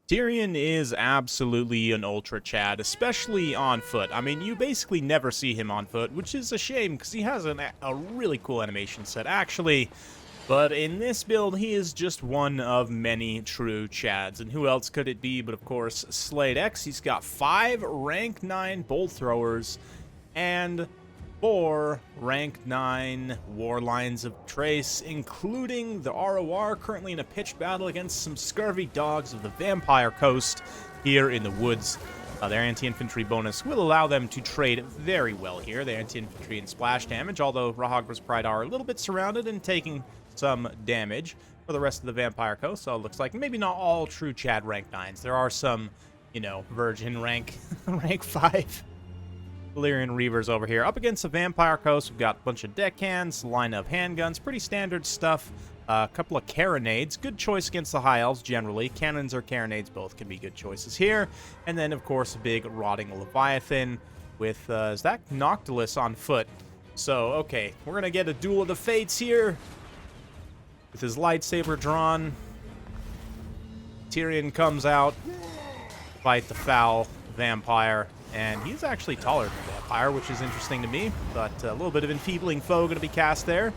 Tyrion is absolutely an ultra Chad, especially on foot. I mean, you basically never see him on foot, which is a shame because he has a really cool animation set, actually. But in this build, he is just one of many true Chads. And who else could it be but, of course, Slade X. He's got 5 rank 9 bolt throwers and 4 rank 9 war lines of trace, including the ROR, currently in a pitched battle against some scurvy dogs of the Vampire Coast here in the woods. Their anti-infantry bonus will allow them to trade very well here. The anti-infantry and splash damage, although Rahagra's Pride are a little bit surrounded and taking some damage for the rest of the Vampire Coast. So it looks like maybe not all true Chad rank 9s. There are some, virgin rank 5 Valyrian Reavers over here. Up against the Vampire Coast, we've got a bunch of deckhands, line of handguns, pretty standard stuff. A couple of carronades, good choice against the High Elves generally. Cannons or carronades both can be good choices here. And then, of course, a big rotting Leviathan with, is that Noctilus on foot? So, okay, we're going to get a duel of the fates here. With his lightsaber drawn, Tyrion comes out, fight the foul vampire. And he's actually taller than the Vampire, which is interesting to me. But a little bit of enfeebling foe going to be cast there.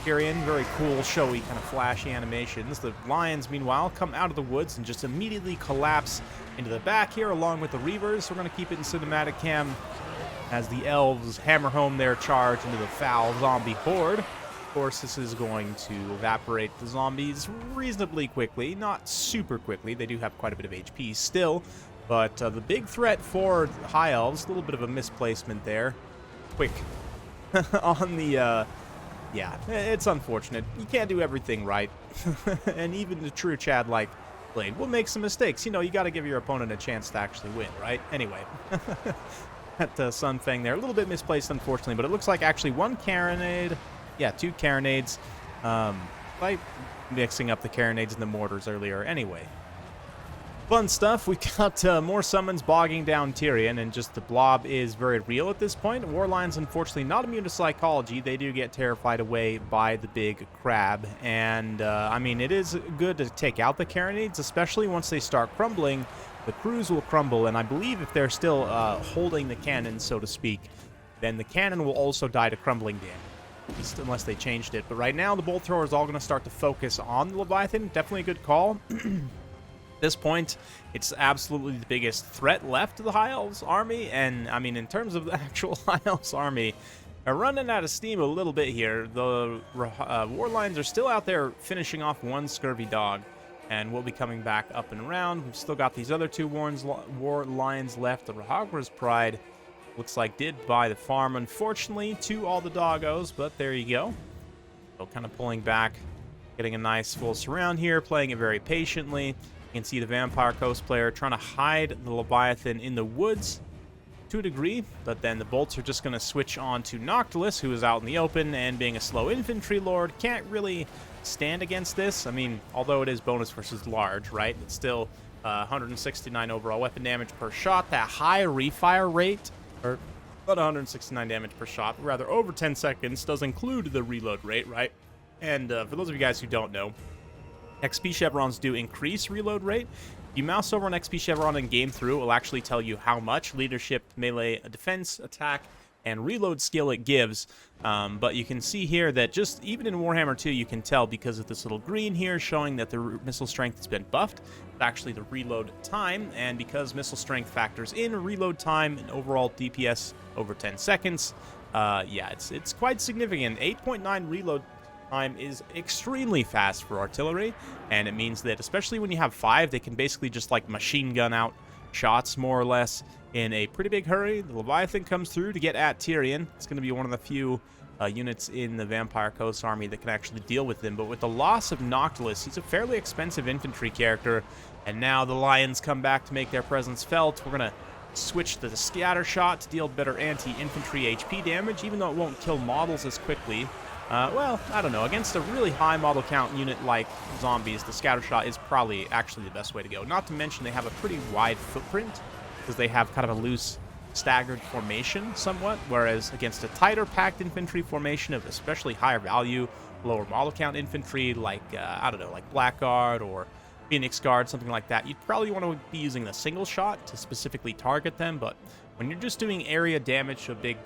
Tyrion, very cool, showy, kind of flashy animations. The Lions, meanwhile, come out of the woods and just immediately collapse into the back here, along with the Reavers. We're going to keep it in cinematic cam as the Elves hammer home their charge into the foul zombie horde. Of course, this is going to evaporate the zombies reasonably quickly. Not super quickly. They do have quite a bit of HP still. But the big threat for High Elves, a little bit of a misplacement there. Quick on the, yeah, it's unfortunate. You can't do everything right. And even the true Chad like Blade will make some mistakes. You got to give your opponent a chance to actually win, right? Anyway, that Sun Fang there, a little bit misplaced, unfortunately. But it looks like actually one carronade, yeah, 2 carronades. By mixing up the carronades and the mortars earlier. Anyway. Fun stuff. We got more summons bogging down Tyrion, and just the blob is very real at this point. Warlines, unfortunately, not immune to psychology. They do get terrified away by the big crab, and I mean, it is good to take out the carronades, especially once they start crumbling. The crews will crumble, and I believe if they're still holding the cannon, so to speak, then the cannon will also die to crumbling damage, at least unless they changed it. But right now, the bolt thrower is all going to start to focus on the Leviathan. Definitely a good call. At this point, it's absolutely the biggest threat left to the High Elves army, and I mean, in terms of the actual High Elves army, they're running out of steam a little bit here. The Warlines are still out there finishing off one scurvy dog, and we'll be coming back up and around. We've still got these other 2 war lions left. The Rahagra's Pride looks like did buy the farm, unfortunately, to all the doggos, but there you go. So kind of pulling back, getting a nice full surround here, playing it very patiently. You can see the Vampire Coast player trying to hide the Leviathan in the woods to a degree, but then the bolts are just going to switch on to Noctilus, who is out in the open, and being a slow infantry lord, can't really stand against this. I mean, although it is bonus versus large, right? It's still 169 overall weapon damage per shot. That high refire rate, or about 169 damage per shot, rather over 10 seconds, does include the reload rate, right? And for those of you guys who don't know, XP chevrons do increase reload rate. If you mouse over an XP chevron and game through, it will actually tell you how much leadership, melee, defense, attack, and reload skill it gives. But you can see here that just even in Warhammer 2, you can tell because of this little green here showing that the missile strength has been buffed. It's actually the reload time, and because missile strength factors in reload time and overall DPS over 10 seconds, yeah, it's quite significant. 8.9 reload time is extremely fast for artillery, and it means that especially when you have 5, they can basically just like machine gun out shots more or less in a pretty big hurry. The Leviathan comes through to get at Tyrion. It's going to be one of the few units in the Vampire Coast army that can actually deal with him, but with the loss of Noctilus, he's a fairly expensive infantry character, and now the Lions come back to make their presence felt. We're going to switch to the scatter shot to deal better anti-infantry HP damage, even though it won't kill models as quickly. Well, I don't know. Against a really high model count unit like zombies, the scatter shot is probably actually the best way to go. Not to mention they have a pretty wide footprint because they have kind of a loose, staggered formation somewhat, whereas against a tighter packed infantry formation of especially higher value, lower model count infantry like, I don't know, like Blackguard or Phoenix Guard, something like that, you'd probably want to be using the single shot to specifically target them. But when you're just doing area damage to a big,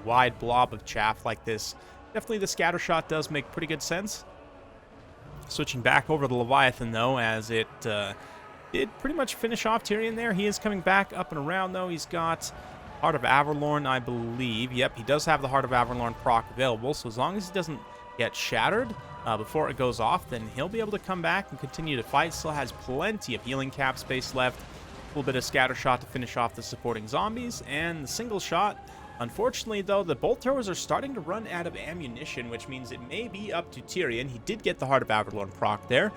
wide blob of chaff like this, definitely the scatter shot does make pretty good sense. Switching back over to the Leviathan, though, as it did pretty much finish off Tyrion there. He is coming back up and around, though. He's got Heart of Averlorn, I believe. Yep, he does have the Heart of Averlorn proc available, so as long as he doesn't get shattered before it goes off, then he'll be able to come back and continue to fight. Still has plenty of healing cap space left. A little bit of scatter shot to finish off the supporting zombies, and the single shot. Unfortunately, though, the bolt throwers are starting to run out of ammunition, which means it may be up to Tyrion. He did get the Heart of Averlorn proc there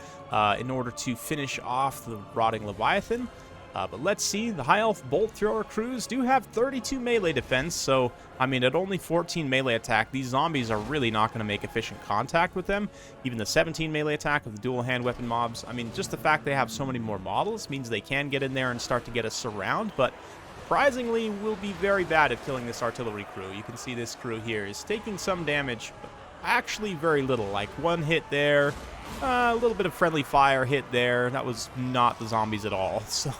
in order to finish off the Rotting Leviathan. But let's see, the High Elf Bolt Thrower crews do have 32 melee defense, so, I mean, at only 14 melee attack, these zombies are really not going to make efficient contact with them. Even the 17 melee attack of the dual hand weapon mobs, I mean, just the fact they have so many more models means they can get in there and start to get a surround, but surprisingly will be very bad at killing this artillery crew. You can see this crew here is taking some damage, but actually very little, like one hit there, a little bit of friendly fire hit there. That was not the zombies at all. So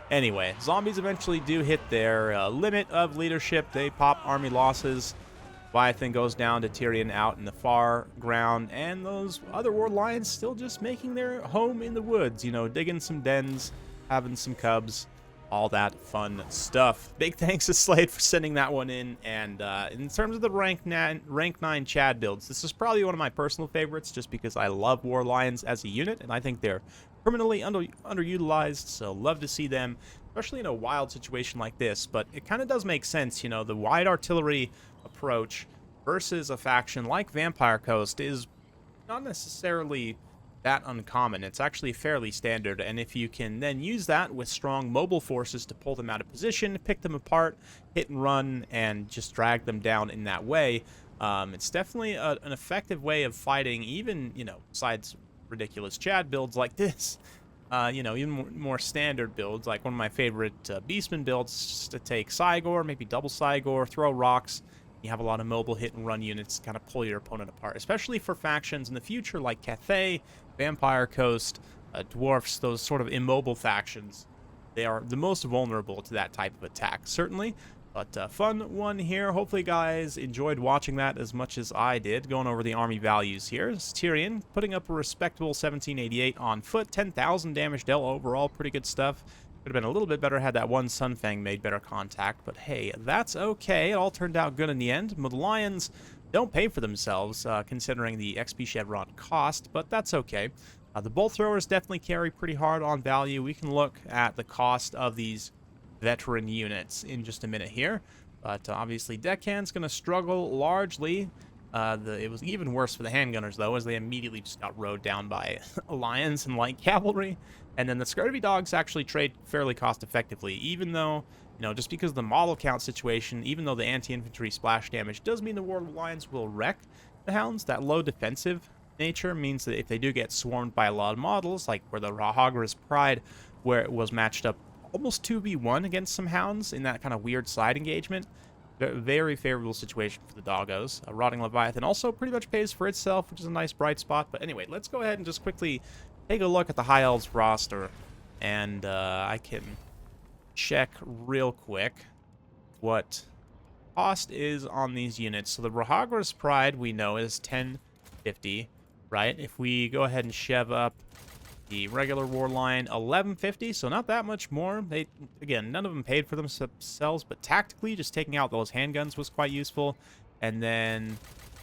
anyway, zombies eventually do hit their limit of leadership. They pop army losses. Leviathan goes down to Tyrion out in the far ground, and those other war lions still just making their home in the woods, you know, digging some dens, having some cubs, all that fun stuff. Big thanks to Slade for sending that one in. And in terms of the rank 9 Chad builds, this is probably one of my personal favorites just because I love War Lions as a unit, and I think they're criminally underutilized, so love to see them, especially in a wild situation like this. But it kind of does make sense, you know, the wide artillery approach versus a faction like Vampire Coast is not necessarily that uncommon. It's actually fairly standard, and if you can then use that with strong mobile forces to pull them out of position, pick them apart, hit and run, and just drag them down in that way, it's definitely an effective way of fighting, even, you know, besides ridiculous Chad builds like this. You know, even more standard builds, like one of my favorite Beastman builds, just to take Cygor, maybe double Cygor, throw rocks. You have a lot of mobile hit and run units kind of pull your opponent apart, especially for factions in the future like Cathay, Vampire Coast, Dwarfs, those sort of immobile factions. They are the most vulnerable to that type of attack, certainly. But fun one here. Hopefully, guys enjoyed watching that as much as I did. Going over the army values here. It's Tyrion putting up a respectable 1788 on foot, 10,000 damage dealt overall. Pretty good stuff. Could have been a little bit better had that one Sunfang made better contact, but hey, that's okay. It all turned out good in the end. The Lions don't pay for themselves, considering the XP Chevron cost, but that's okay. The Bolt Throwers definitely carry pretty hard on value. We can look at the cost of these veteran units in just a minute here, but obviously Deckhand's going to struggle largely. It was even worse for the handgunners, though, as they immediately just got rode down by Lions and light cavalry. And then the Scurvy Dogs actually trade fairly cost-effectively, even though, you know, just because of the model count situation, even though the anti-infantry splash damage does mean the War Lions will wreck the Hounds, that low defensive nature means that if they do get swarmed by a lot of models, like where the Rahagras Pride, where it was matched up almost 2v1 against some Hounds in that kind of weird side engagement, very favorable situation for the doggos. Rotting Leviathan also pretty much pays for itself, which is a nice bright spot. But anyway, let's go ahead and just quickly take a look at the High Elves roster, and I can check real quick what cost is on these units. So the Rahagras Pride we know is 1050, right? If we go ahead and shove up the regular war line, 1150, so not that much more. They, again, none of them paid for themselves, but tactically just taking out those handguns was quite useful. And then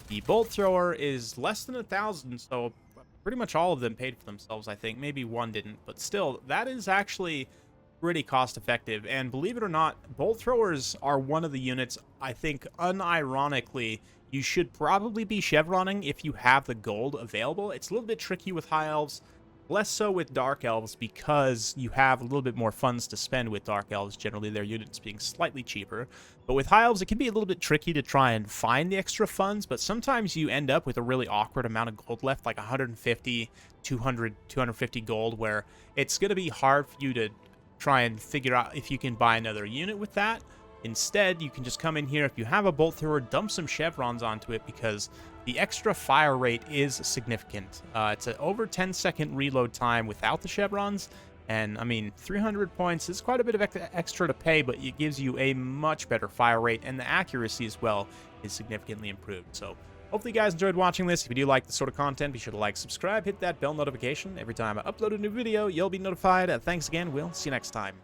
the bolt thrower is less than 1,000, so pretty much all of them paid for themselves, I think. Maybe one didn't, but still, that is actually pretty cost effective. And believe it or not, bolt throwers are one of the units I think unironically you should probably be chevroning if you have the gold available. It's a little bit tricky with high elves, less so with Dark Elves, because you have a little bit more funds to spend with Dark Elves, generally their units being slightly cheaper. But with High Elves, it can be a little bit tricky to try and find the extra funds, but sometimes you end up with a really awkward amount of gold left, like 150, 200, 250 gold, where it's going to be hard for you to try and figure out if you can buy another unit with that. Instead, you can just come in here, if you have a bolt thrower, dump some chevrons onto it, because the extra fire rate is significant. It's an over 10-second reload time without the chevrons, and I mean 300 points is quite a bit of extra to pay, but it gives you a much better fire rate, and the accuracy as well is significantly improved. So hopefully you guys enjoyed watching this. If you do like this sort of content, be sure to like, subscribe, hit that bell notification. Every time I upload a new video, you'll be notified. Thanks again. We'll see you next time.